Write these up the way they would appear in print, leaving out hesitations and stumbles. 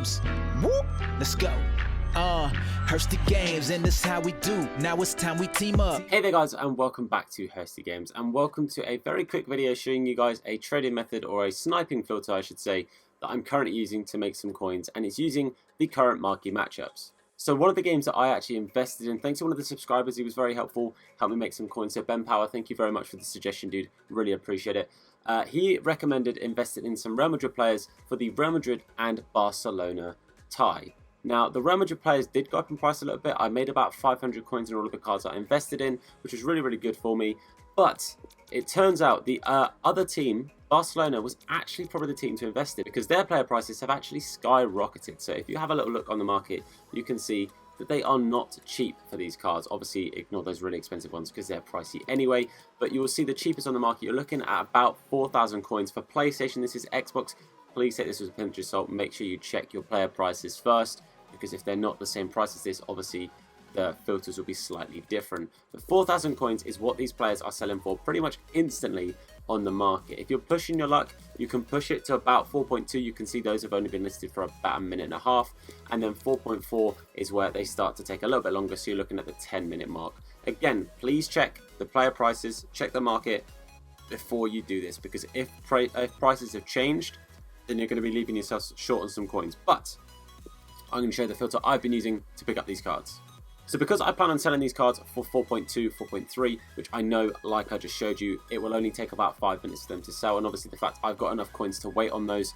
games. Whoop, let's go. Hursty Games, and this how we do. Now it's time we team up. Hey there guys, and welcome back to Hursty Games, and welcome to a very quick video showing you guys a trading method, or a sniping filter I should say, that I'm currently using to make some coins, and it's using the current Marquee matchups. So one of the games that I actually invested in, thanks to one of the subscribers, he was very helpful, helped me make some coins. So Ben Power, thank you very much for the suggestion, dude, really appreciate it. He recommended investing in some Real Madrid players for the Real Madrid and Barcelona tie. Now, the Real Madrid players did go up in price a little bit. I made about 500 coins in all of the cards that I invested in, which was really, really good for me. But it turns out the other team, Barcelona, was actually probably the team to invest in, because their player prices have actually skyrocketed. So if you have a little look on the market, you can see that they are not cheap for these cards. Obviously, ignore those really expensive ones because they're pricey anyway. But you will see the cheapest on the market. You're looking at about 4,000 coins for PlayStation. This is Xbox. Please take this with a pinch of salt. Make sure you check your player prices first, because if they're not the same price as this, obviously the filters will be slightly different. But 4,000 coins is what these players are selling for pretty much instantly on the market. If you're pushing your luck, you can push it to about 4.2. You can see those have only been listed for about a minute and a half, and then 4.4 is where they start to take a little bit longer, so you're looking at the 10-minute mark. Again, please check the player prices, check the market before you do this, because if prices have changed, then you're going to be leaving yourself short on some coins. But I'm going to show you the filter I've been using to pick up these cards. So because I plan on selling these cards for 4.2, 4.3, which I know, like I just showed you, it will only take about 5 minutes for them to sell. And obviously the fact I've got enough coins to wait on those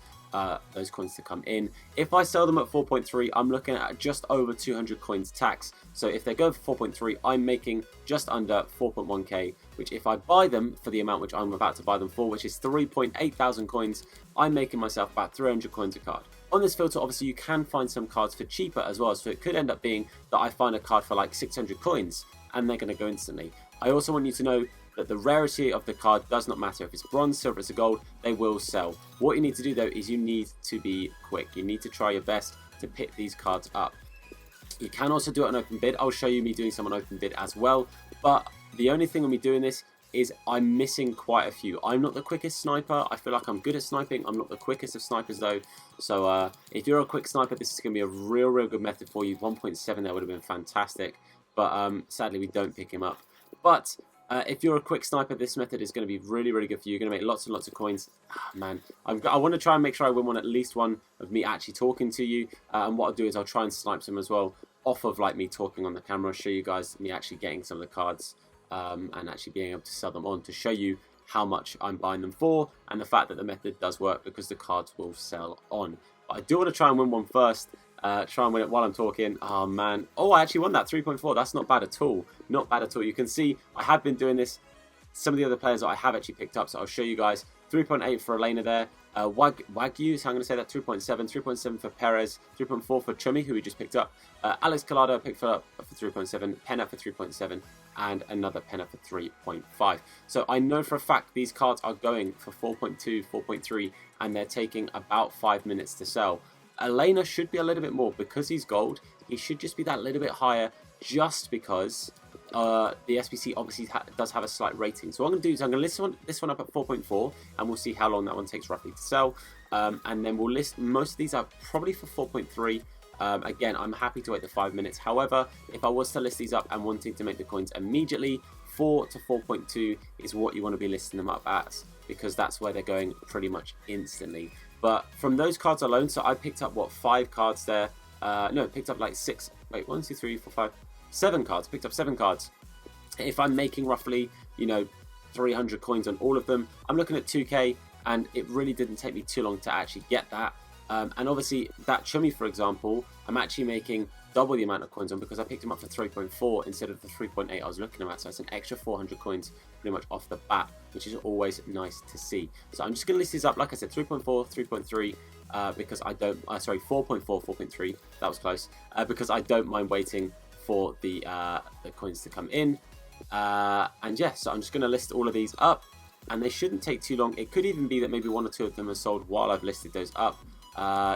coins to come in. If I sell them at 4.3, I'm looking at just over 200 coins tax. So if they go for 4.3, I'm making just under 4.1k, which if I buy them for the amount which I'm about to buy them for, which is 3.8 thousand coins, I'm making myself about 300 coins a card. On this filter, obviously, you can find some cards for cheaper as well, so it could end up being that I find a card for like 600 coins, and they're going to go instantly. I also want you to know that the rarity of the card does not matter. If it's bronze, silver, it's a gold, they will sell. What you need to do, though, is you need to be quick. You need to try your best to pick these cards up. You can also do it on open bid. I'll show you me doing some on open bid as well, but the only thing with me doing this is I'm missing quite a few. I'm not the quickest sniper. I feel like I'm good at sniping. I'm not the quickest of snipers though. So if you're a quick sniper, this is going to be a real good method for you. 1.7 there would have been fantastic. But sadly, we don't pick him up. But if you're a quick sniper, this method is going to be really good for you. You're going to make lots and lots of coins. Man, I want to try and make sure I win one, at least one of me actually talking to you. And what I'll do is I'll try and snipe some as well off of like me talking on the camera. I'll show you guys me actually getting some of the cards. And actually being able to sell them on to show you how much I'm buying them for, and the fact that the method does work because the cards will sell on. But I do want to try and win one first, try and win it while I'm talking. Oh man, oh, I actually won that 3.4. That's not bad at all, not bad at all. You can see I have been doing this. Some of the other players that I have actually picked up, so I'll show you guys. 3.8 for Elena there. Wagyu, so I'm going to say that 3.7, 3.7 for Perez, 3.4 for Chummy, who we just picked up. Alex Collado picked up for 3.7, Penna for 3.7, and another Penna for 3.5. So I know for a fact these cards are going for 4.2, 4.3, and they're taking about 5 minutes to sell. Elena should be a little bit more because he's gold. He should just be that little bit higher, just because the SBC obviously does have a slight rating. So what I'm going to do is I'm going to list this one up at 4.4, and we'll see how long that one takes roughly to sell. And then we'll list most of these up probably for 4.3. Again, I'm happy to wait the 5 minutes. However, if I was to list these up and wanting to make the coins immediately, 4 to 4.2 is what you want to be listing them up at, because that's where they're going pretty much instantly. But from those cards alone, so I picked up, what, 5 cards there? No, picked up like 6. Wait, 1, 2, 3, 4, 5. 7 cards. Picked up 7 cards. If I'm making roughly, 300 coins on all of them, I'm looking at 2k, and it really didn't take me too long to actually get that. And obviously that Chummy, for example, I'm actually making double the amount of coins on because I picked him up for 3.4 instead of the 3.8 I was looking at. So it's an extra 400 coins pretty much off the bat, which is always nice to see. So I'm just going to list these up, like I said, 3.4, 3.3, because I don't, sorry, 4.4, 4.3, that was close, because I don't mind waiting for the coins to come in. And yeah, so I'm just going to list all of these up, and they shouldn't take too long. It could even be that maybe 1 or 2 of them are sold while I've listed those up.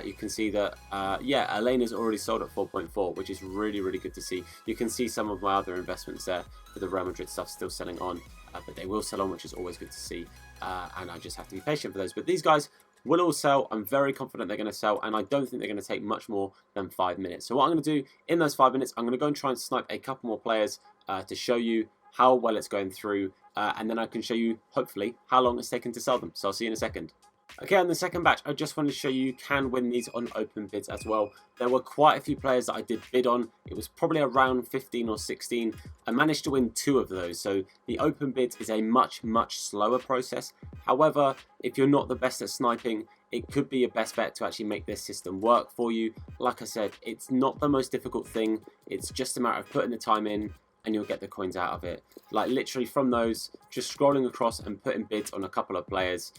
You can see that, yeah, Elena's already sold at 4.4, which is really good to see. You can see some of my other investments there for the Real Madrid stuff still selling on, but they will sell on, which is always good to see. And I just have to be patient for those. But these guys will all sell. I'm very confident they're going to sell, and I don't think they're going to take much more than 5 minutes. So what I'm going to do in those 5 minutes, I'm going to go and try and snipe a couple more players to show you how well it's going through, and then I can show you, hopefully, how long it's taken to sell them. So I'll see you in a second. Okay, on the second batch, I just wanted to show you can win these on open bids as well. There were quite a few players that I did bid on. It was probably around 15 or 16. I managed to win 2 of those, so the open bids is a much slower process. However, if you're not the best at sniping, it could be your best bet to actually make this system work for you. Like I said, it's not the most difficult thing. It's just a matter of putting the time in, and you'll get the coins out of it. Like literally from those, just scrolling across and putting bids on a couple of players,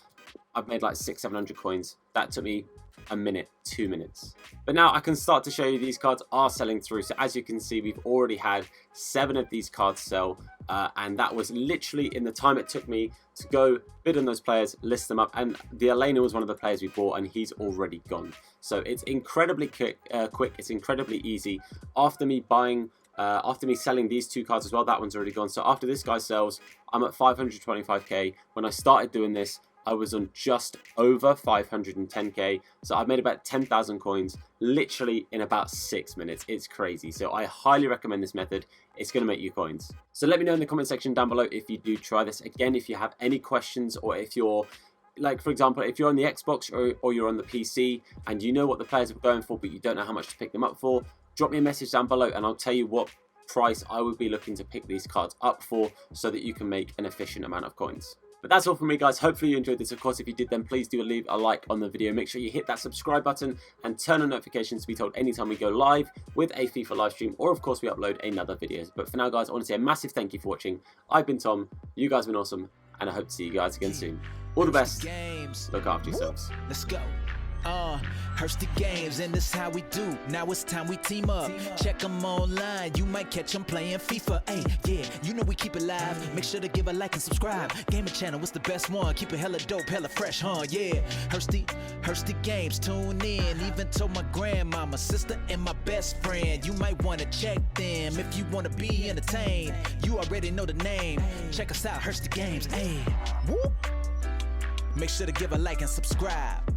I've made like 600-700 coins. That took me a minute, 2 minutes. But now I can start to show you these cards are selling through. So as you can see, we've already had 7 of these cards sell, and that was literally in the time it took me to go bid on those players, list them up, and the Elena was one of the players we bought, and he's already gone. So it's incredibly quick, it's incredibly easy. After me selling these 2 cards as well, that one's already gone. So after this guy sells, I'm at 525k. When I started doing this, I was on just over 510k, so I've made about 10,000 coins literally in about 6 minutes. It's crazy. So I highly recommend this method. It's going to make you coins. So let me know in the comment section down below if you do try this. Again, if you have any questions, or if you're, like for example, if you're on the Xbox or you're on the PC and you know what the players are going for but you don't know how much to pick them up for, drop me a message down below and I'll tell you what price I would be looking to pick these cards up for, so that you can make an efficient amount of coins. But that's all from me, guys. Hopefully you enjoyed this. Of course, if you did, then please do leave a like on the video. Make sure you hit that subscribe button and turn on notifications to be told anytime we go live with a FIFA live stream, or of course we upload another video. But for now, guys, I want to say a massive thank you for watching. I've been Tom, you guys have been awesome, and I hope to see you guys again soon. All the best. Look after yourselves. Let's go. Hursty games, and this how we do. Now it's time we team up. Check them online, you might catch them playing FIFA. Hey, yeah, you know we keep it live. Make sure to give a like and subscribe. Gaming channel, what's the best one? Keep it hella dope, hella fresh, huh? Yeah, Hursty games, tune in. Even told my grandmama, sister, and my best friend. You might want to check them if you want to be entertained. You already know the name. Check us out, Hursty games. Hey, whoop. Make sure to give a like and subscribe.